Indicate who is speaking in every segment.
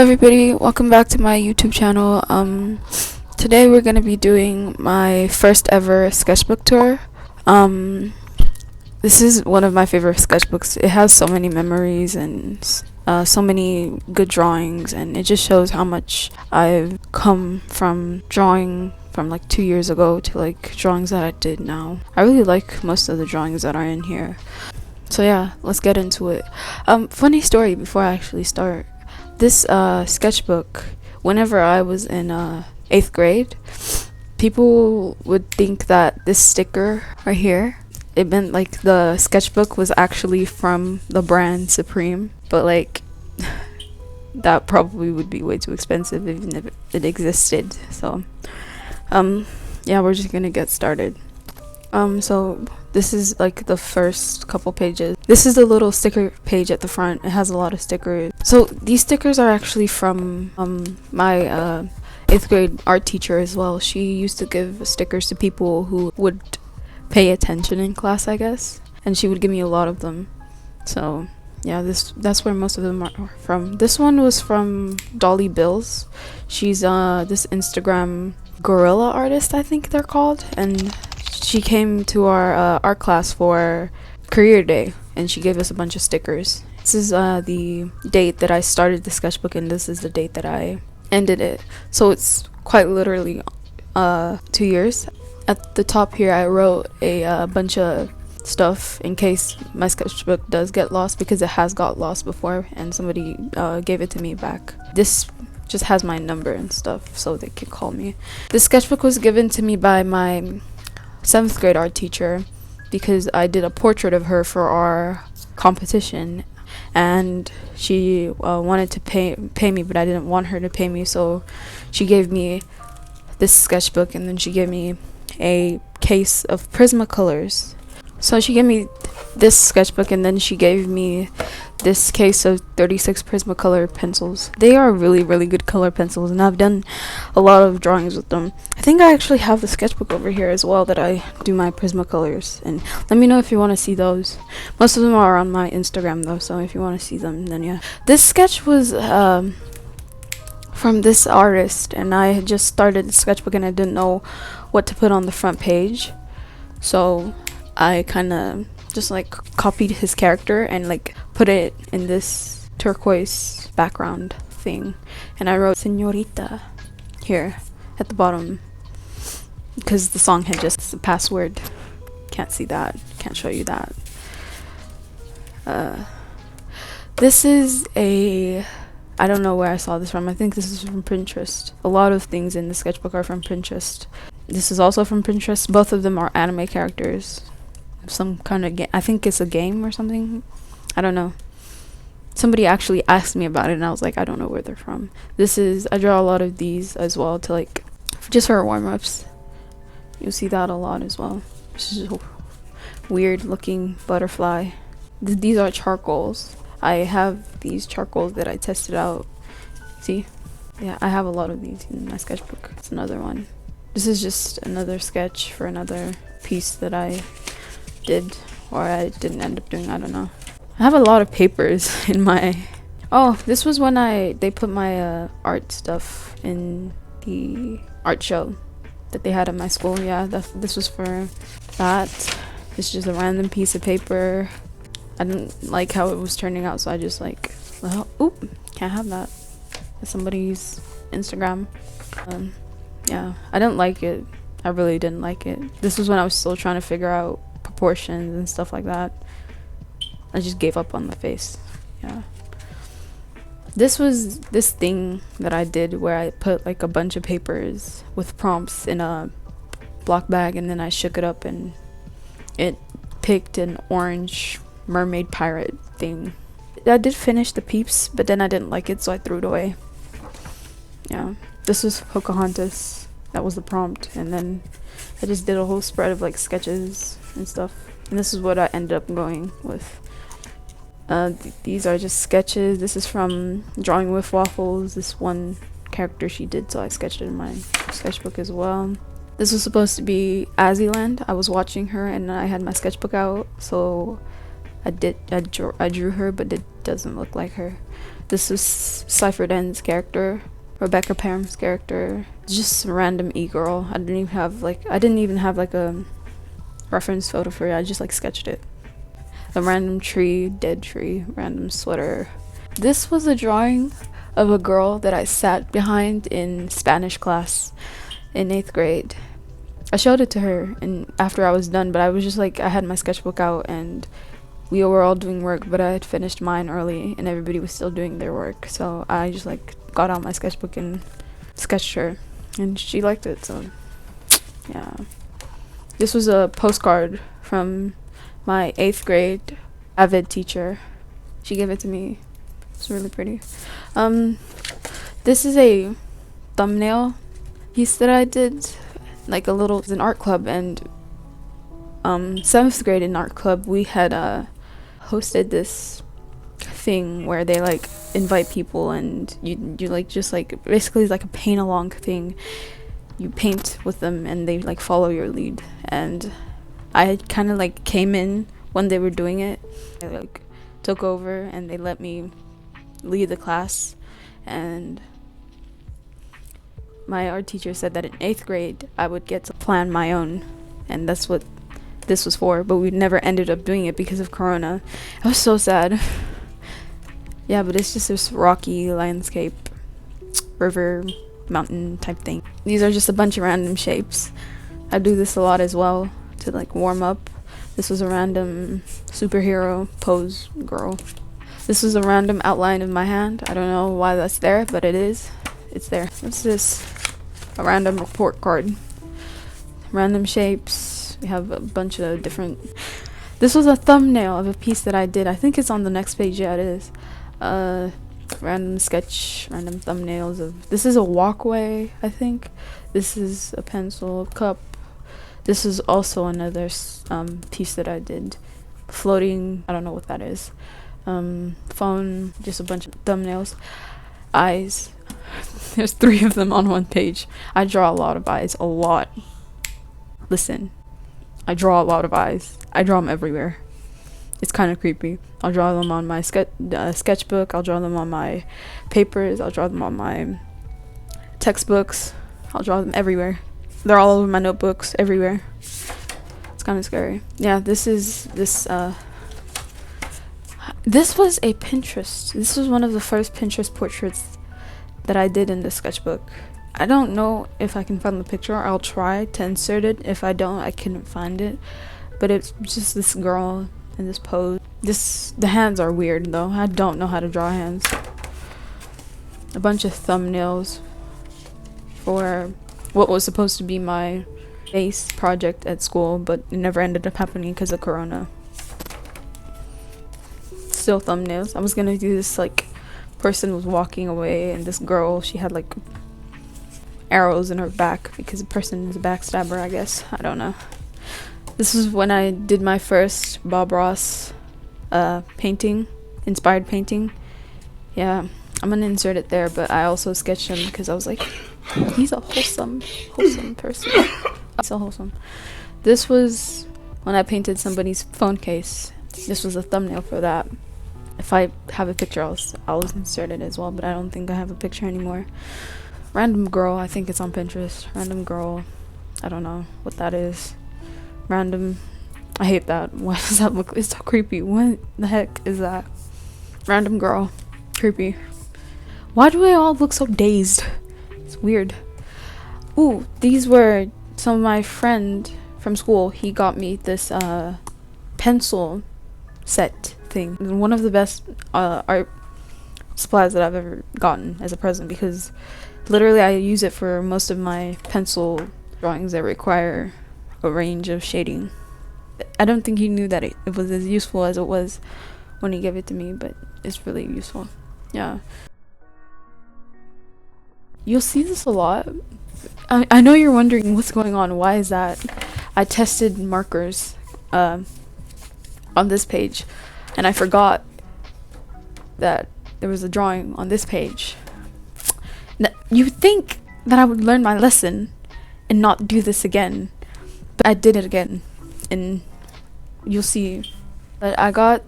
Speaker 1: everybody, welcome back to my YouTube channel. Today we're gonna be doing my first ever sketchbook tour. This is one of my favorite sketchbooks. It has so many memories and so many good drawings, and it just shows how much I've come from drawing from like 2 years ago to like drawings that I did now. I really like most of the drawings that are in here. So yeah, let's get into it. Funny story before I actually start. This sketchbook, whenever I was in 8th grade, people would think that this sticker right here, it meant like the sketchbook was actually from the brand Supreme, but like that probably would be way too expensive even if it existed. So yeah, we're just gonna get started. So this is like the first couple pages. This is the little sticker page at the front. It has a lot of stickers. So these stickers are actually from my 8th grade art teacher as well. She used to give stickers to people who would pay attention in class, I guess, and she would give me a lot of them. So yeah, that's where most of them are from. This one was from Dolly Bills. She's this Instagram gorilla artist, I think they're called, and she came to our art class for career day, and she gave us a bunch of stickers. This is the date that I started the sketchbook, and this is the date that I ended it. So it's quite literally 2 years. At the top here, I wrote a bunch of stuff in case my sketchbook does get lost, because it has got lost before, and somebody gave it to me back. This just has my number and stuff, so they can call me. This sketchbook was given to me by my 7th grade art teacher because I did a portrait of her for our competition, and she wanted to pay me, but I didn't want her to pay me, so she gave me this sketchbook, and then she gave me a case of Prismacolors. So she gave me this sketchbook, and then she gave me this case of 36 Prismacolor pencils. They are really good color pencils, and I've done a lot of drawings with them. I think I actually have the sketchbook over here as well that I do my Prismacolors, and let me know if you want to see those. Most of them are on my Instagram though, so if you want to see them, then yeah. This sketch was from this artist, and I had just started the sketchbook and I didn't know what to put on the front page, so I kind of just like copied his character and like put it in this turquoise background thing, and I wrote Señorita here at the bottom because the song had just a password. Can't see that, can't show you that. This is I don't know where I saw this from. I think this is from Pinterest. A lot of things in the sketchbook are from Pinterest. This is also from Pinterest. Both of them are anime characters. Some kind of game. I think it's a game or something. I don't know. Somebody actually asked me about it, and I was like, I don't know where they're from. I draw a lot of these as well to like, just for warm-ups. You'll see that a lot as well. This is a weird looking butterfly. These are charcoals. I have these charcoals that I tested out. See? Yeah, I have a lot of these in my sketchbook. It's another one. This is just another sketch for another piece that I did, or I didn't end up doing. I don't know. I have a lot of papers in my this was when they put my art stuff in the art show that they had at my school. Yeah, this was for that. It's just a random piece of paper. I didn't like how it was turning out, so I just like, well, oop, can't have that. That's somebody's Instagram. Yeah, I didn't like it. I really didn't like it. This was when I was still trying to figure out proportions and stuff like that. I just gave up on the face. Yeah. This was this thing that I did where I put like a bunch of papers with prompts in a block bag, and then I shook it up and it picked an orange mermaid pirate thing. I did finish the peeps, but then I didn't like it, so I threw it away. Yeah. This was Pocahontas. That was the prompt, and then I just did a whole spread of like sketches and stuff, and this is what I ended up going with. These are just sketches. This is from Drawing with Waffles, this one character she did, so I sketched it in my sketchbook as well. This was supposed to be Aziland. I was watching her and I had my sketchbook out, so I drew her, but it doesn't look like her. This is Cypher Den's character, Rebecca Parham's character. Just a random e-girl. I didn't even have like a reference photo for it. I just like sketched it. A random tree, dead tree, random sweater. This was a drawing of a girl that I sat behind in Spanish class in 8th grade. I showed it to her and after I was done, but I was just like, I had my sketchbook out and we were all doing work, but I had finished mine early and everybody was still doing their work. So I just like got out my sketchbook and sketched her and she liked it. So yeah. This was a postcard from my 8th grade avid teacher. She gave it to me. It's really pretty. This is a thumbnail piece that I did, like it was an art club, and 7th grade in art club we had hosted this thing where they like invite people and you like just like basically it's like a paint along thing. You paint with them and they like follow your lead, and I kind of like came in when they were doing it. I like took over and they let me lead the class, and my art teacher said that in 8th grade I would get to plan my own, and that's what this was for, but we never ended up doing it because of Corona. I was so sad. Yeah, but it's just this rocky landscape, river, mountain type thing. These are just a bunch of random shapes. I do this a lot as well to like warm up. This was a random superhero pose girl. This was a random outline of my hand. I don't know why that's there, but it is. It's there. What's this? A random report card. Random shapes. We have a bunch of different... This was a thumbnail of a piece that I did. I think it's on the next page. Yeah, it is. Random sketch, random thumbnails of... This is a walkway, I think. This is a pencil cup. This is also another piece that I did. Floating, I don't know what that is. Phone, just a bunch of thumbnails. Eyes. There's 3 of them on one page. I draw a lot of eyes, a lot. Listen, I draw a lot of eyes. I draw them everywhere. It's kind of creepy. I'll draw them on my sketchbook. I'll draw them on my papers. I'll draw them on my textbooks. I'll draw them everywhere. They're all over my notebooks, everywhere. It's kind of scary. Yeah, this was a Pinterest. This was one of the first Pinterest portraits that I did in the sketchbook. I don't know if I can find the picture. I'll try to insert it. If I don't, I couldn't find it. But it's just this girl in this pose. The hands are weird though. I don't know how to draw hands. A bunch of thumbnails for what was supposed to be my base project at school, but it never ended up happening because of Corona. Still thumbnails. I was gonna do this, like, person was walking away and this girl, she had like arrows in her back because the person is a backstabber, I guess. I don't know. This is when I did my first Bob Ross painting, inspired painting. Yeah, I'm gonna insert it there, but I also sketched him because I was like, he's a wholesome person. He's so wholesome. This was when I painted somebody's phone case. This was a thumbnail for that. If I have a picture, I'll insert it as well, but I don't think I have a picture anymore. Random girl, I think it's on Pinterest. Random girl, I don't know what that is. Random, I hate that. Why does that look, it's so creepy. What the heck is that? Random girl, creepy. Why do they all look so dazed? It's weird. Ooh, these were some of my friend from school. He got me this pencil set thing. One of the best art supplies that I've ever gotten as a present, because literally I use it for most of my pencil drawings that require a range of shading. I don't think he knew that it was as useful as it was when he gave it to me, but it's really useful. Yeah. You'll see this a lot. I know you're wondering what's going on. Why is that? I tested markers on this page, and I forgot that there was a drawing on this page. Now, you think that I would learn my lesson and not do this again, but I did it again, and you'll see that I got,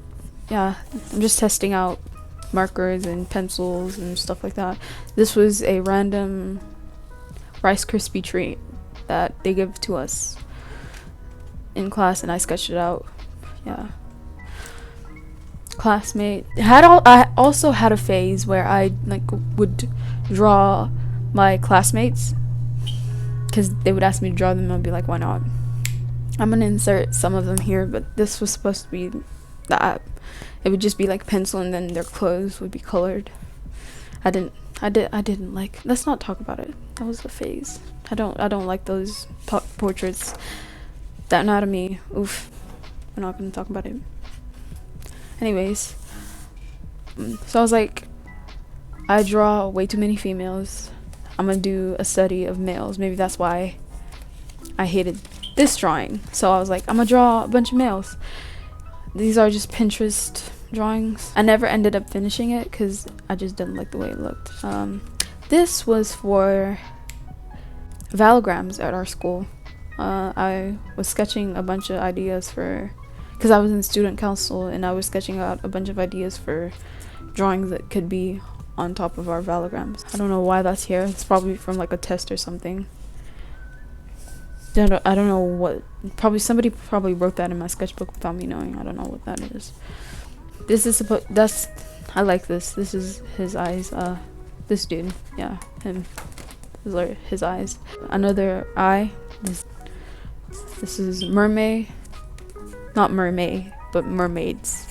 Speaker 1: yeah, I'm just testing out markers and pencils and stuff like that. This was a random Rice Krispie treat that they give to us in class, and I sketched it out. Yeah. Classmate. I also had a phase where I would draw my classmates because they would ask me to draw them, and I'd be like, why not? I'm gonna insert some of them here, but this was supposed to be that. It would just be like pencil, and then their clothes would be colored. I didn't like. Let's not talk about it. That was the phase. I don't like those portraits. The anatomy. Oof. We're not gonna talk about it. Anyways, so I was like, I draw way too many females. I'm gonna do a study of males. Maybe that's why I hated this drawing. So I was like, I'm gonna draw a bunch of males. These are just Pinterest drawings. I never ended up finishing it because I just didn't like the way it looked. This was for valograms at our school. I was sketching a bunch of ideas for, because I was in student council, and I was sketching out a bunch of ideas for drawings that could be on top of our valograms. I don't know why that's here. It's probably from like a test or something. I don't know what. Somebody wrote that in my sketchbook without me knowing. I don't know what that is. This is I like this. This is his eyes. This dude. Yeah, him. His eyes. Another eye. This is mermaid. Not mermaid, but mermaids.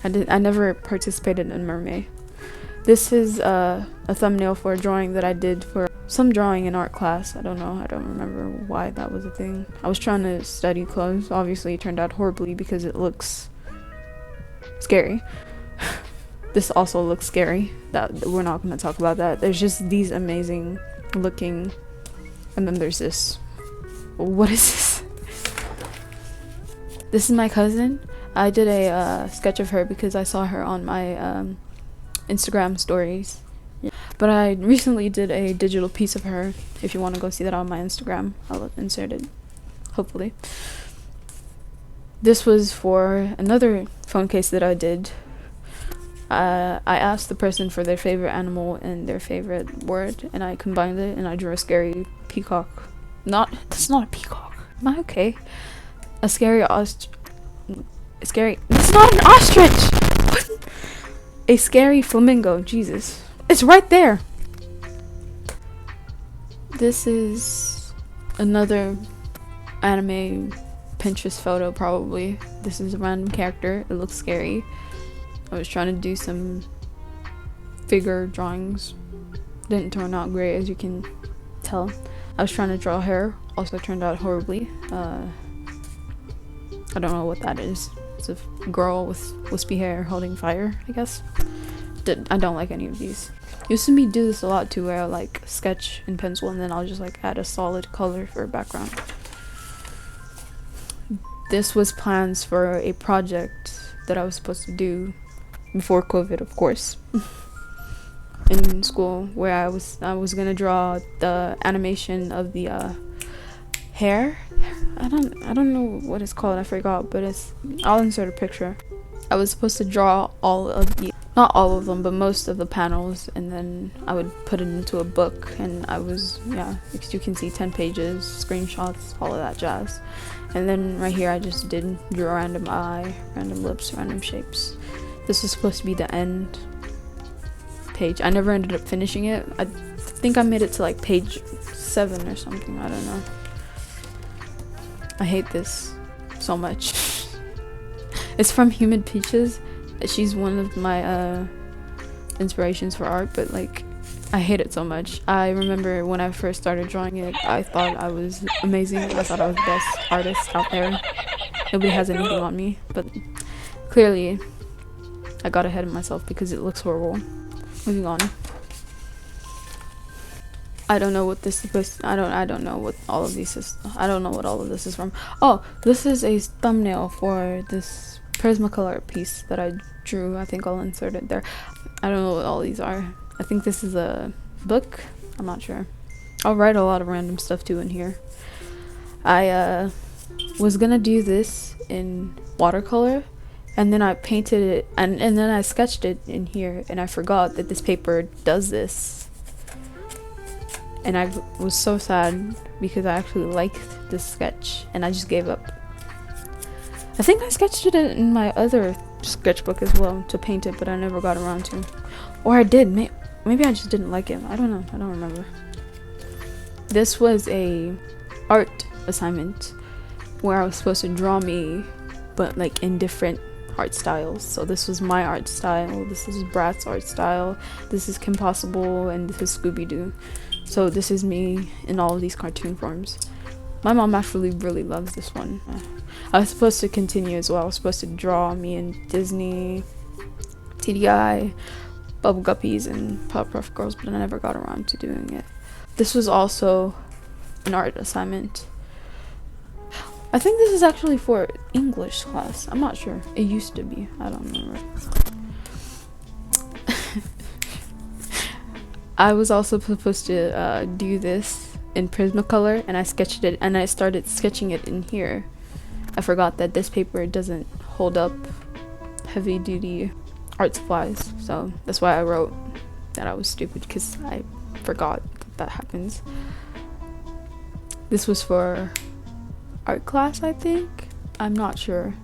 Speaker 1: I never participated in mermaid. This is a thumbnail for a drawing that I did for some drawing in art class. I don't know. I don't remember why that was a thing. I was trying to study clothes. Obviously, it turned out horribly because it looks scary. This also looks scary. That we're not going to talk about that. There's just these amazing looking, and then there's this. What is this? This is my cousin. I did a sketch of her because I saw her on my Instagram stories. Yeah. But I recently did a digital piece of her. If you want to go see that on my Instagram, I'll insert it, hopefully. This was for another phone case that I did. I asked the person for their favorite animal and their favorite word, and I combined it, and I drew a scary peacock. That's not a peacock. Am I okay? A scary scary. It's not an ostrich. What? A scary flamingo. Jesus, it's right there. This is another anime Pinterest photo, probably. This is a random character. It looks scary. I was trying to do some figure drawings. Didn't turn out great, as you can tell. I was trying to draw hair. Also turned out horribly. I don't know what that is. It's a girl with wispy hair holding fire, I guess. I don't like any of these. Used to do this a lot too, where I like sketch in pencil and then I'll just like add a solid color for a background. This was plans for a project that I was supposed to do before COVID, of course. In school, where I was gonna draw the animation of the hair. I don't know what it's called. I forgot, but I'll insert a picture. I was supposed to draw not all of them, but most of the panels, and then I would put it into a book, and you can see 10 pages, screenshots, all of that jazz. And then right here I just drew a random eye, random lips, random shapes. This was supposed to be the end page. I never ended up finishing it. I think I made it to like page 7 or something. I don't know. I hate this so much. It's from Humid Peaches. She's one of my inspirations for art, but like I hate it so much. I remember when I first started drawing it, I thought I was amazing. I thought I was the best artist out there. Nobody has anything on me, but clearly I got ahead of myself because it looks horrible. Moving on. I don't know what this is. I don't know what all of these is. I don't know what all of this is from. Oh, this is a thumbnail for this Prismacolor piece that I drew. I think I'll insert it there. I don't know what all these are. I think this is a book. I'm not sure. I'll write a lot of random stuff too in here. I was gonna do this in watercolor, and then I painted it, and then I sketched it in here, and I forgot that this paper does this. And I was so sad because I actually liked this sketch, and I just gave up. I think I sketched it in my other sketchbook as well to paint it, but I never got around to. Or I did. Maybe I just didn't like it. I don't know. I don't remember. This was a art assignment where I was supposed to draw me, but like in different art styles. So this was my art style, this is Brat's art style, this is Kim Possible, and this is Scooby-Doo. So this is me in all of these cartoon forms. My mom actually really loves this one. I was supposed to continue as well. I was supposed to draw me in Disney, TDI, Bubble Guppies, and Powerpuff Girls, but I never got around to doing it. This was also an art assignment. I think this is actually for English class. I'm not sure. It used to be. I don't remember. I was also supposed to do this in Prismacolor, and I sketched it, and I started sketching it in here. I forgot that this paper doesn't hold up heavy duty art supplies, so that's why I wrote that I was stupid, because I forgot that happens. This was for art class, I think. I'm not sure.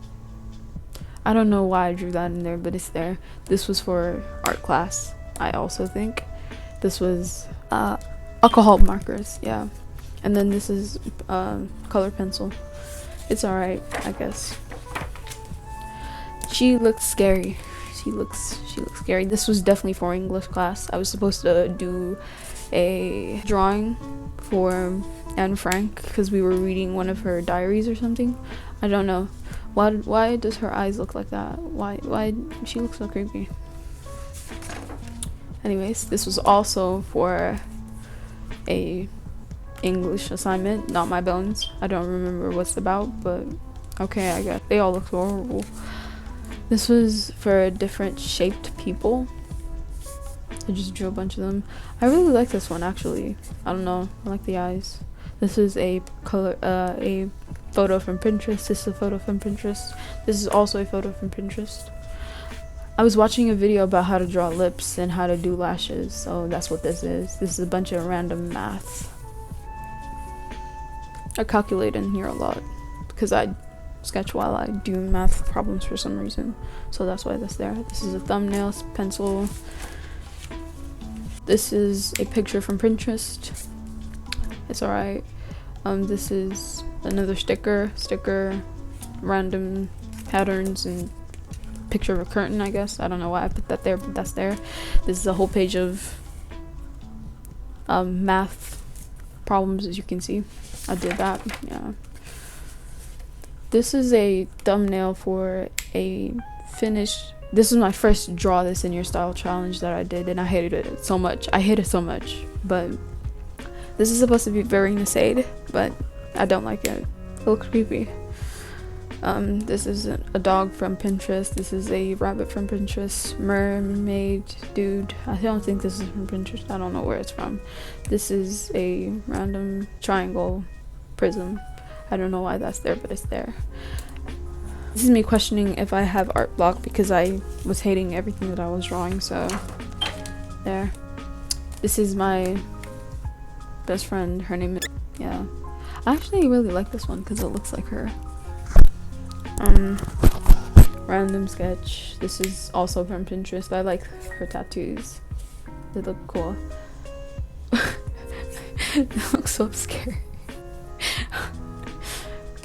Speaker 1: I don't know why I drew that in there, but it's there. This was for art class, I also think. This was alcohol markers, yeah. And then this is color pencil. It's alright, I guess. She looks scary. She looks scary. This was definitely for English class. I was supposed to do a drawing for Anne Frank because we were reading one of her diaries or something. I don't know. Why does her eyes look like that? Why she looks so creepy? Anyways, this was also for a English assignment, Not My Bones. I don't remember what's about, but okay, I guess. They all look horrible. This was for different shaped people. I just drew a bunch of them. I really like this one, actually. I don't know, I like the eyes. This is a photo from Pinterest. This is a photo from Pinterest. This is also a photo from Pinterest. I was watching a video about how to draw lips and how to do lashes, so that's what this is. This is a bunch of random math. I calculate in here a lot because I sketch while I do math problems for some reason, so that's why that's there. This is a thumbnail pencil. This is a picture from Pinterest. It's alright. This is another sticker, random patterns, and picture of a curtain, I guess. I don't know why I put that there, but that's there. This is a whole page of math problems, as you can see. I did that, yeah. This is a thumbnail for a finished. This is my first draw this in your style challenge that I did, and I hated it so much. But this is supposed to be very 𝕊𝕜𝕐𝕥, but I don't like it. It looks creepy. This is a dog from Pinterest. This is a rabbit from Pinterest. Mermaid dude. I don't think this is from Pinterest. I don't know where it's from. This is a random triangle prism. I don't know why that's there, but it's there. This is me questioning if I have art block because I was hating everything that I was drawing, so there. This is my best friend. Her name is, yeah. I actually really like this one because it looks like her. Random sketch. This is also from Pinterest. I like her tattoos. They look cool. They look so scary.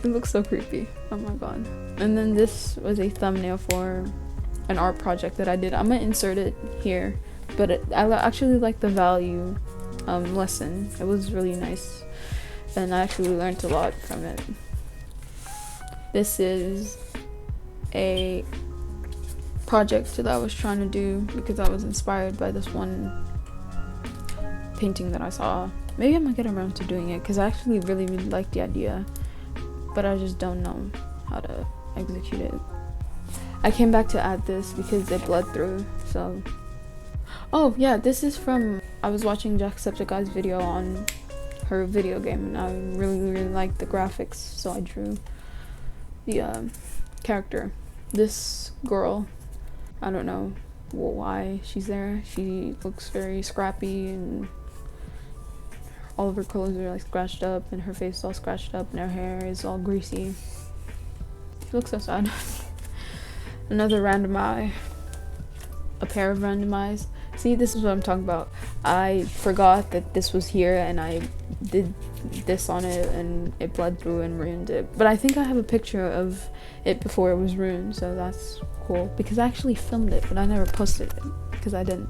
Speaker 1: It looks so creepy. Oh my god. And then this was a thumbnail for an art project that I did. I'm gonna insert it here, but I actually like the value lesson. It was really nice, and I actually learned a lot from it. This is a project that I was trying to do because I was inspired by this one painting that I saw. Maybe I might get around to doing it because I actually really like the idea, but I just don't know how to execute it. I came back to add this because it bled through, so. Oh yeah, this is from, I was watching Jacksepticeye's video on her video game, and I really liked the graphics, so I drew the character This girl, I don't know why she's there. She looks very scrappy, and all of her clothes are like scratched up, and her face is all scratched up, and her hair is all greasy. She looks so sad. Another random eye. A pair of random eyes. See, this is what I'm talking about. I forgot that this was here, and I did this on it, and it bled through and ruined it. But I think I have a picture of it before it was ruined, so that's cool. Because I actually filmed it, but I never posted it. Because I don't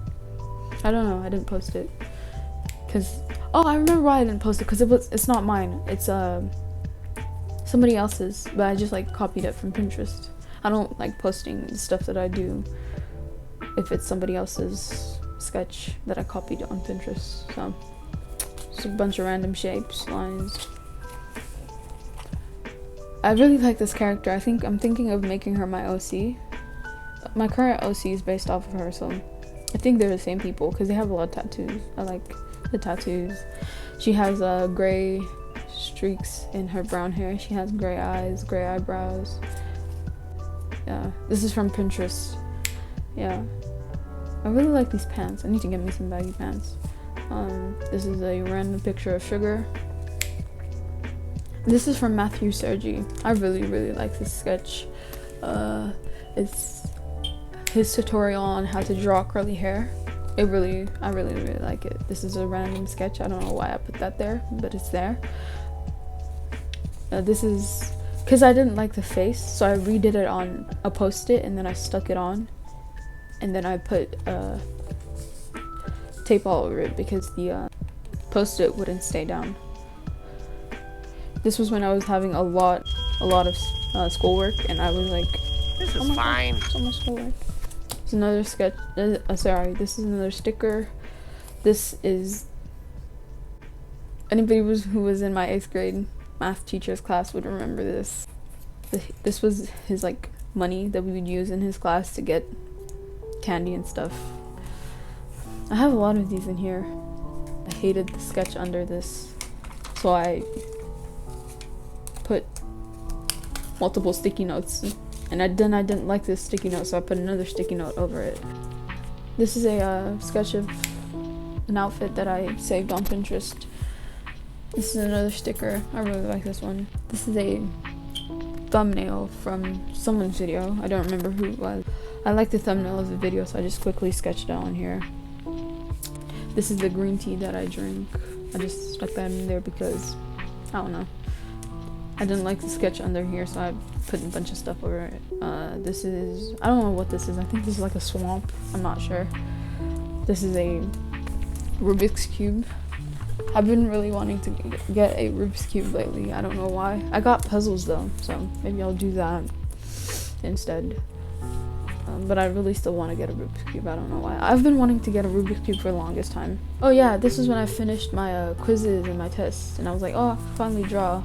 Speaker 1: know, I didn't post it. Because, oh, I remember why I didn't post it. Because it's not mine. It's somebody else's, but I just like copied it from Pinterest. I don't like posting the stuff that I do if it's somebody else's sketch that I copied on Pinterest. So just a bunch of random shapes, lines. I really like this character. I'm thinking of making her my OC. My current OC is based off of her, so I think they're the same people because they have a lot of tattoos. I like the tattoos. She has gray streaks in her brown hair. She has gray eyes, gray eyebrows. Yeah, this is from Pinterest. Yeah, I really like these pants. I need to get me some baggy pants. This is a random picture of sugar. This is from Matthew Sergi. I really like this sketch. It's his tutorial on how to draw curly hair. I really like it. This is a random sketch. I don't know why I put that there, but it's there. This is because I didn't like the face, so I redid it on a post-it, and then I stuck it on, and then I put tape all over it because the post-it wouldn't stay down. This was when I was having a lot of schoolwork, and I was like,
Speaker 2: "This is fine."
Speaker 1: So much schoolwork. It's another sketch. Sorry, this is another sticker. This is anybody who was in my 8th grade math teacher's class would remember this. This was his like money that we would use in his class to get candy and stuff. I have a lot of these in here. I hated the sketch under this, so I put multiple sticky notes, and I didn't like this sticky note, so I put another sticky note over it. This is a sketch of an outfit that I saved on Pinterest. This is another sticker. I really like this one. This is a thumbnail from someone's video. I don't remember who it was. I like the thumbnail of the video, so I just quickly sketched it on here. This is the green tea that I drink. I just stuck that in there because, I don't know. I didn't like the sketch under here, so I put a bunch of stuff over it. This is, I don't know what this is. I think this is like a swamp. I'm not sure. This is a Rubik's Cube. I've been really wanting to get a Rubik's Cube lately. I don't know why. I got puzzles though, so maybe I'll do that instead. But I really still want to get a Rubik's Cube. I don't know why. I've been wanting to get a Rubik's Cube for the longest time. Oh yeah, this is when I finished my quizzes and my tests, and I was like, oh, I can finally draw.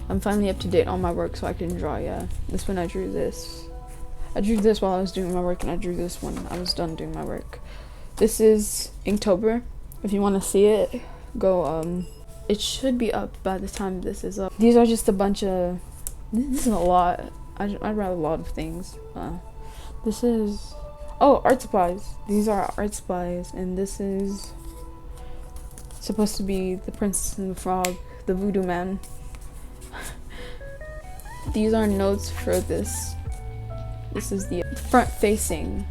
Speaker 1: I'm finally up to date on my work, so I can draw. Yeah, this when I drew this. I drew this while I was doing my work, and I drew this when I was done doing my work. This is Inktober. If you want to see it, go. It should be up by the time this is up. These are just a bunch of. This is a lot. I read a lot of things. This is. Oh, art supplies. These are art supplies, and this is supposed to be the Princess and the Frog, the Voodoo Man. These are notes for this. This is the front-facing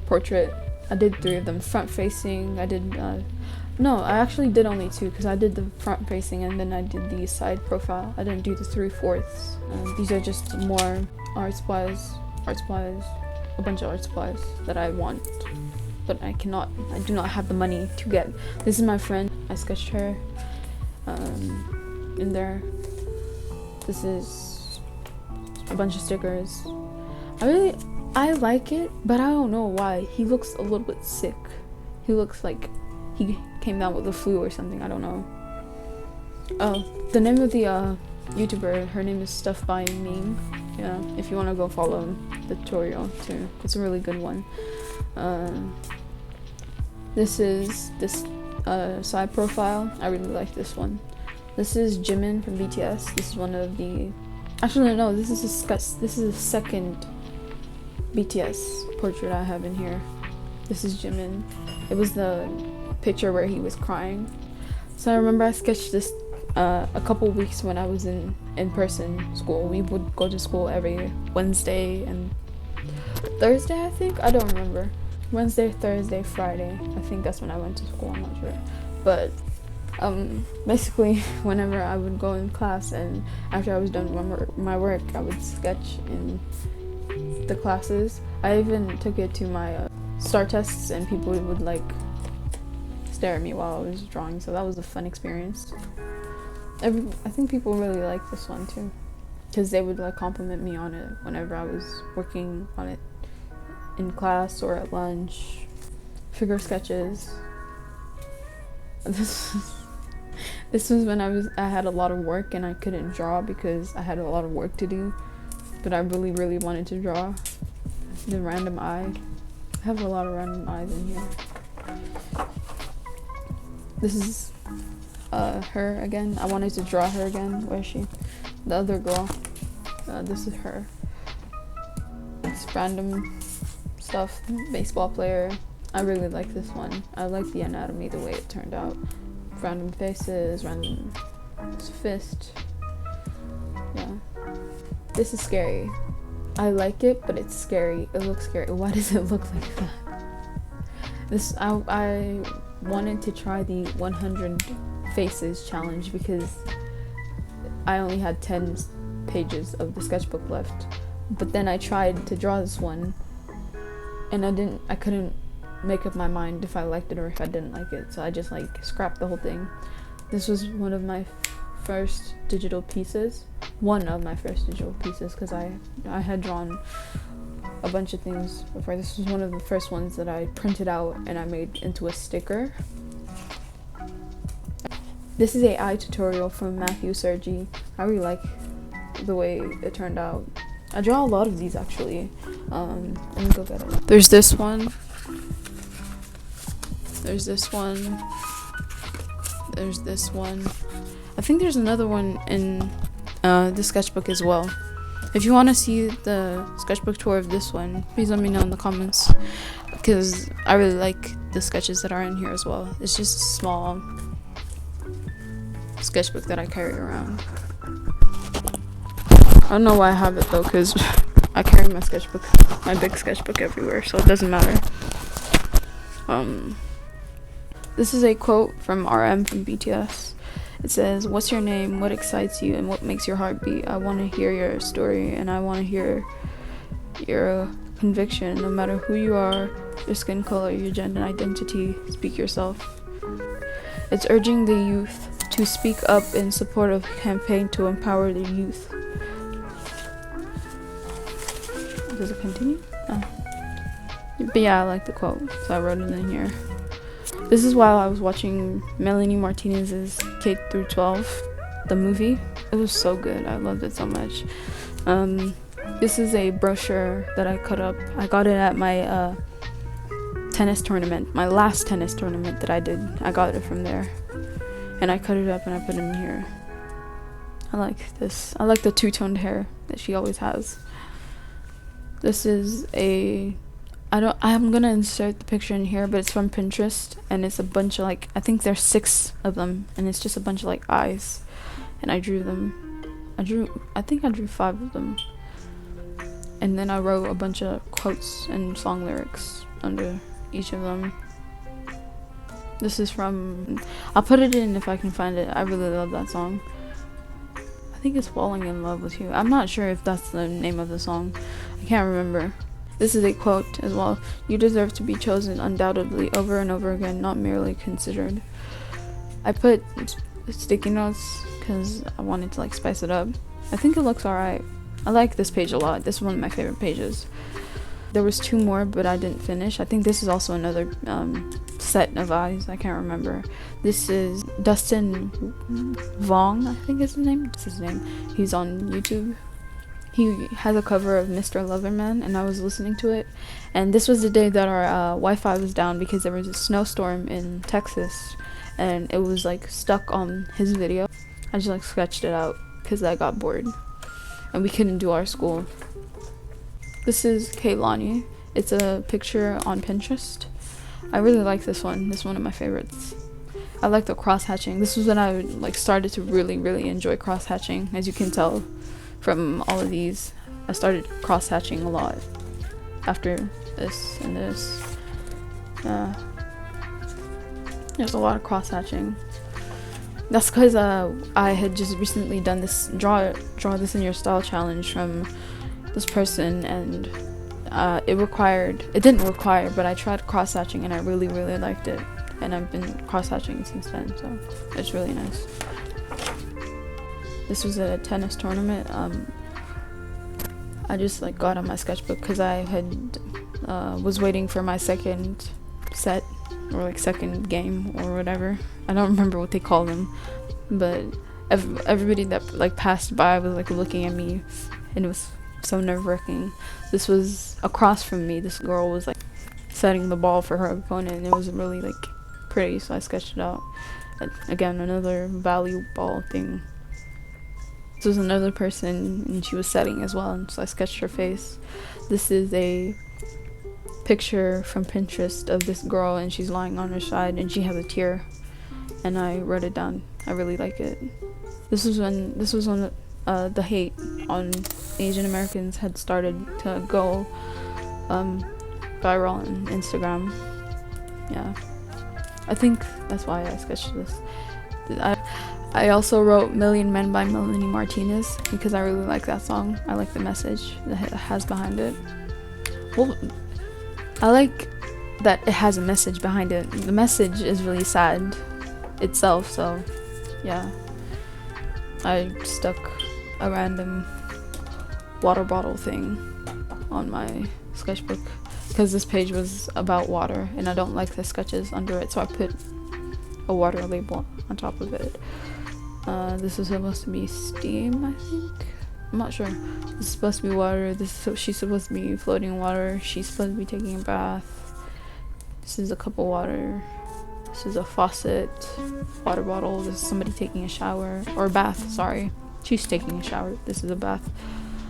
Speaker 1: portrait. I did 3 of them. Front-facing. I did. No, I actually did only 2 because I did the front-facing and then I did the side profile. I didn't do the 3/4. These are just more art supplies. A bunch of art supplies that I want, but I do not have the money to get. This is my friend. I sketched her in there. This is a bunch of stickers. I like it, but I don't know why. He looks a little bit sick. He looks like he came down with the flu or something. I don't know. Oh, the name of the YouTuber, her name is Stuff by Meme. Yeah, if you want to go follow the tutorial too, it's a really good one. This is this side profile. I really like this one. This is Jimin from BTS. This is one of the Actually, no, this is a second BTS portrait I have in here. This is Jimin. It was the picture where he was crying. So I remember I sketched this a couple weeks when I was in person school. We would go to school every Wednesday and Thursday, I think. I don't remember. Wednesday, Thursday, Friday. I think that's when I went to school. I'm not sure. But basically, whenever I would go in class and after I was done my work, I would sketch in the classes. I even took it to my STAR tests, and people would like stare at me while I was drawing, so that was a fun experience. I think people really like this one too, because they would like compliment me on it whenever I was working on it in class or at lunch. Figure sketches. This was when I had a lot of work and I couldn't draw because I had a lot of work to do, but I really wanted to draw. The random eye. I have a lot of random eyes in here. This is her again. I wanted to draw her again. Where is she? The other girl. This is her. It's random stuff. Baseball player. I really like this one. I like the anatomy, the way it turned out. Random faces, random fist. Yeah. This is scary. I like it, but it's scary. It looks scary. Why does it look like that? I wanted to try the 100 faces challenge because I only had 10 pages of the sketchbook left. But then I tried to draw this one and I couldn't make up my mind if I liked it or if I didn't like it, so I just like scrapped the whole thing. This was one of my first digital pieces, because I had drawn a bunch of things before. This was one of the first ones that I printed out and I made into a sticker. This is an eye tutorial from Matthew Sergi. I really like the way it turned out. I draw a lot of these actually. Let me go get it. There's this one. There's this one. There's this one. I think there's another one in the sketchbook as well. If you want to see the sketchbook tour of this one, please let me know in the comments, because I really like the sketches that are in here as well. It's just a small sketchbook that I carry around. I don't know why I have it though, because I carry my big sketchbook everywhere, so it doesn't matter. This is a quote from RM from BTS. It says, "What's your name? What excites you? And what makes your heart beat? I want to hear your story, and I want to hear your conviction. No matter who you are, your skin color, your gender identity, speak yourself." It's urging the youth to speak up in support of a campaign to empower the youth. Does it continue? Oh. But yeah, I like the quote, so I wrote it in here. This is while I was watching Melanie Martinez's K through 12, the movie. It was so good. I loved it so much. This is a brochure that I cut up. I got it at my tennis tournament, my last tennis tournament that I did. I got it from there. And I cut it up and I put it in here. I like this. I like the two-toned hair that she always has. This is I'm gonna insert the picture in here, but it's from Pinterest, and it's a bunch of like, I think there's 6 of them, and it's just a bunch of like eyes, and I drew them. I think I drew 5 of them, and then I wrote a bunch of quotes and song lyrics under each of them. This is from, I'll put it in if I can find it. I really love that song. I think it's Falling in Love with You. I'm not sure if that's the name of the song. I can't remember. This is a quote as well. "You deserve to be chosen undoubtedly, over and over again, not merely considered." I put sticky notes because I wanted to like spice it up. I think it looks alright. I like this page a lot. This is one of my favorite pages. There was 2 more, but I didn't finish. I think this is also another set of eyes. I can't remember. This is Dustin Vong, I think is his name. That's his name. He's on YouTube. He has a cover of Mr. Loverman, and I was listening to it. And this was the day that our Wi-Fi was down because there was a snowstorm in Texas, and it was like stuck on his video. I just like sketched it out because I got bored. and we couldn't do our school. This is 𝕤𝕠𝕦𝕣. It's a picture on Pinterest. I really like this one. This is one of my favorites. I like the cross hatching. This was when I like started to really enjoy cross hatching. As you can tell from all of these, I started cross hatching a lot after this and this. There's a lot of cross hatching. That's because I had just recently done this draw this in your style challenge from this person, and it didn't require, but I tried cross hatching and I really liked it, and I've been cross hatching since then, so it's really nice. This was at a tennis tournament. I just like got on my sketchbook because I had was waiting for my second set, or like second game or whatever. I don't remember what they call them, but everybody that like passed by was like looking at me, and it was so nerve-wracking. This was across from me. This girl was like setting the ball for her opponent, and it was really like pretty, so I sketched it out. Again, another volleyball thing. This was another person, and she was setting as well, and so I sketched her face. This is a picture from Pinterest of this girl, and she's lying on her side and she has a tear, and I wrote it down. I really like it. This was when the hate on Asian Americans had started to go viral on Instagram. Yeah, I think that's why I sketched this. I also wrote 𝕤𝕠𝕦𝕣 Men by Melanie Martinez because I really like that song. I like the message that it has behind it. Well, I like that it has a message behind it. The message is really sad itself, so yeah. I stuck a random water bottle thing on my sketchbook because this page was about water and I don't like the sketches under it, so I put a water label on top of it. This is supposed to be steam, I think. I'm not sure. This is supposed to be water. She's supposed to be floating in water. She's supposed to be taking a bath. This is a cup of water. This is a faucet, water bottle. This is somebody taking a shower, or a bath, sorry. She's taking a shower. This is a bath.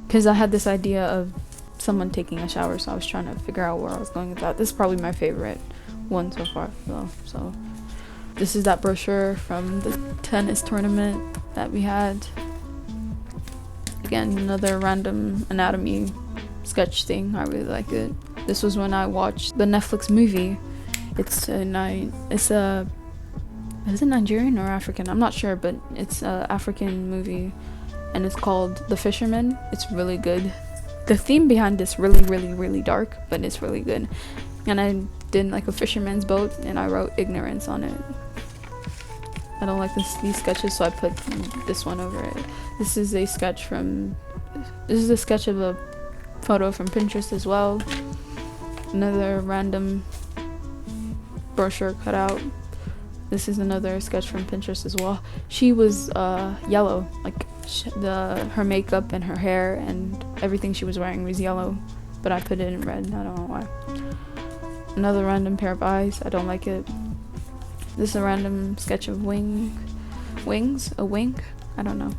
Speaker 1: Because I had this idea of someone taking a shower, so I was trying to figure out where I was going with that. This is probably my favorite one so far, though. So this is that brochure from the tennis tournament that we had. Again, another random anatomy sketch thing. I really like it. This was when I watched the Netflix movie. Is it Nigerian or African? I'm not sure, but it's an African movie, and it's called The Fisherman. It's really good. The theme behind this really dark, but it's really good. And I did like a fisherman's boat, and I wrote ignorance on it. I don't like these sketches, so I put this one over it. This is a sketch of a photo from Pinterest as well. Another random brochure cutout. This is another sketch from Pinterest as well. She was yellow, like her makeup and her hair and everything she was wearing was yellow, but I put it in red. I don't know why. Another random pair of eyes. I don't like it. This is a random sketch of wings. A wing? I don't know.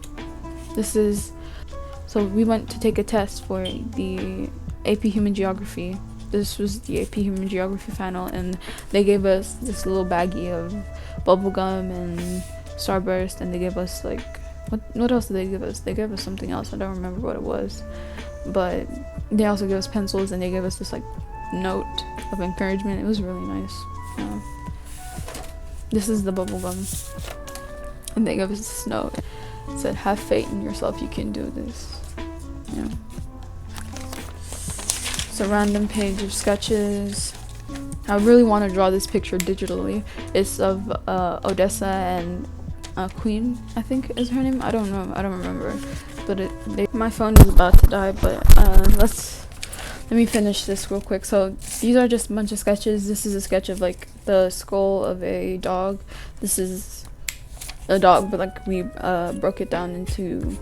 Speaker 1: So we went to take a test for the AP Human Geography. This was the AP Human Geography final, and they gave us this little baggie of bubblegum and Starburst, and they gave us like, what else did they give us? They gave us something else. I don't remember what it was. But they also gave us pencils, and they gave us this like note of encouragement. It was really nice. This is the bubblegum, and they gave us this note. It said, "Have faith in yourself, you can do this." Yeah. It's a random page of sketches. I really want to draw this picture digitally. It's of Odessa and Queen, I think is her name. I don't know. I don't remember. But my phone is about to die. But let me finish this real quick. So these are just a bunch of sketches. This is a sketch of like the skull of a dog. This is a dog, but like we broke it down into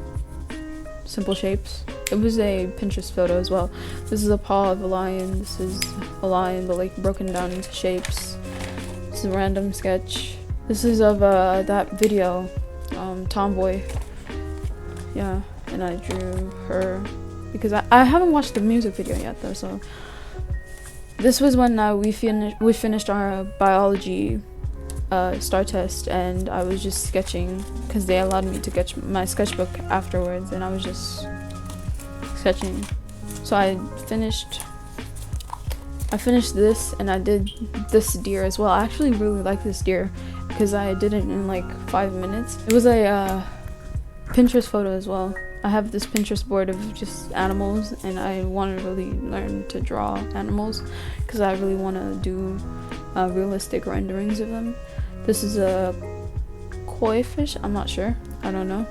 Speaker 1: simple shapes. It was a Pinterest photo as well. This is a paw of a lion. This is a lion, but like broken down into shapes. This is a random sketch. This is of that video, Tomboy. Yeah. yeah, and I drew her because I haven't watched the music video yet though. So this was when we finished our biology STAR test, and I was just sketching because they allowed me to sketch my sketchbook afterwards, and I was just sketching. So I finished this, and I did this deer as well. I actually really like this deer because I did it in like 5 minutes. It was a Pinterest photo as well. I have this Pinterest board of just animals, and I want to really learn to draw animals because I really want to do realistic renderings of them. This is a koi fish. I'm not sure. I don't know.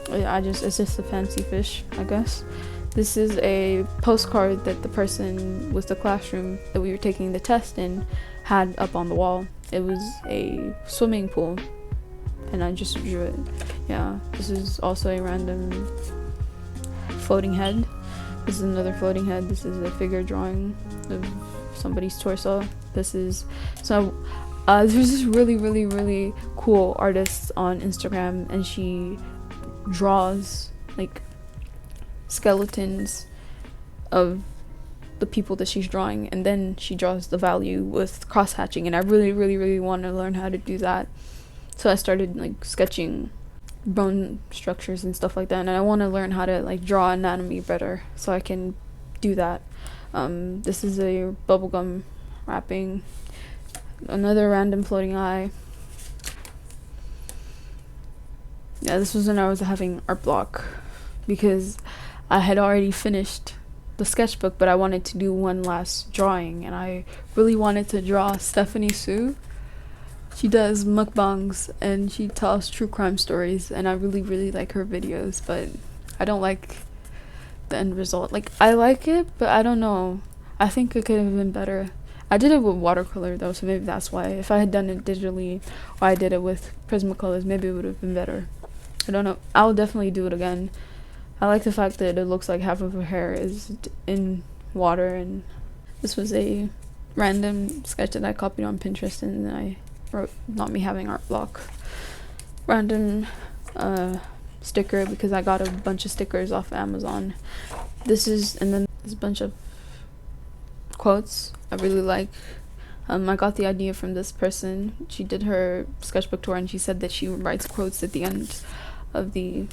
Speaker 1: It's just a fancy fish, I guess. This is a postcard that the person with the classroom that we were taking the test in had up on the wall. It was a swimming pool, and I just drew it. Yeah, this is also a random floating head. This is another floating head. This is a figure drawing of somebody's torso. There's this really cool artist on Instagram, and she draws like skeletons of the people that she's drawing, and then she draws the value with cross hatching, and I really want to learn how to do that. So I started like sketching bone structures and stuff like that, and I want to learn how to like draw anatomy better so I can do that. This is a bubblegum wrapping, another random floating eye. Yeah, this was when I was having art block because I had already finished the sketchbook, but I wanted to do one last drawing, and I really wanted to draw Stephanie Sue. She does mukbangs and she tells true crime stories, and I really like her videos, but I don't like the end result. Like, I like it, but I don't know. I think it could have been better. I did it with watercolor though, so maybe that's why. If I had done it digitally or I did it with Prismacolors, maybe it would have been better. I don't know. I'll definitely do it again. I like the fact that it looks like half of her hair is in water, and this was a random sketch that I copied on Pinterest, and then I wrote not me having art block. Random sticker because I got a bunch of stickers off Amazon. And then this bunch of quotes I really like. I got the idea from this person. She did her sketchbook tour, and she said that she writes quotes at the end of the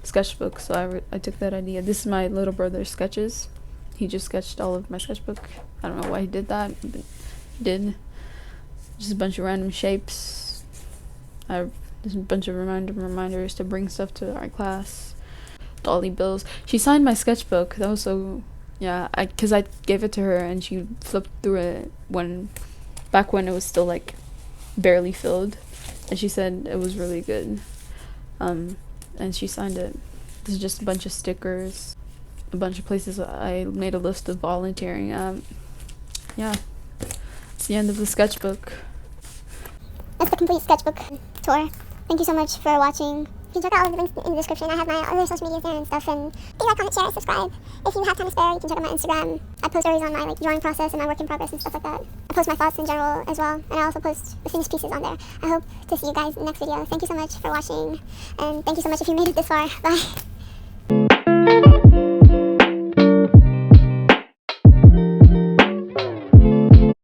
Speaker 1: sketchbook, so I took that idea. This is my little brother's sketches. He just sketched all of my sketchbook. I don't know why he did that, but he did. Just a bunch of random shapes. There's a bunch of reminders to bring stuff to our class. Dolly bills. She signed my sketchbook. That was so, yeah, because I gave it to her, and she flipped through it back when it was still like barely filled, and she said it was really good. And she signed it. This is just a bunch of stickers, a bunch of places I made a list of volunteering. Yeah, it's the end of the sketchbook.
Speaker 2: That's the complete sketchbook tour. Thank you so much for watching. You can check out all of the links in the description. I have my other social medias there and stuff. And please like, comment, share, subscribe. If you have time to spare, you can check out my Instagram. I post stories on my like drawing process and my work in progress and stuff like that. I post my thoughts in general as well, and I also post the finished pieces on there. I hope to see you guys in the next video. Thank you so much for watching, and thank you so much if you made it this far. Bye.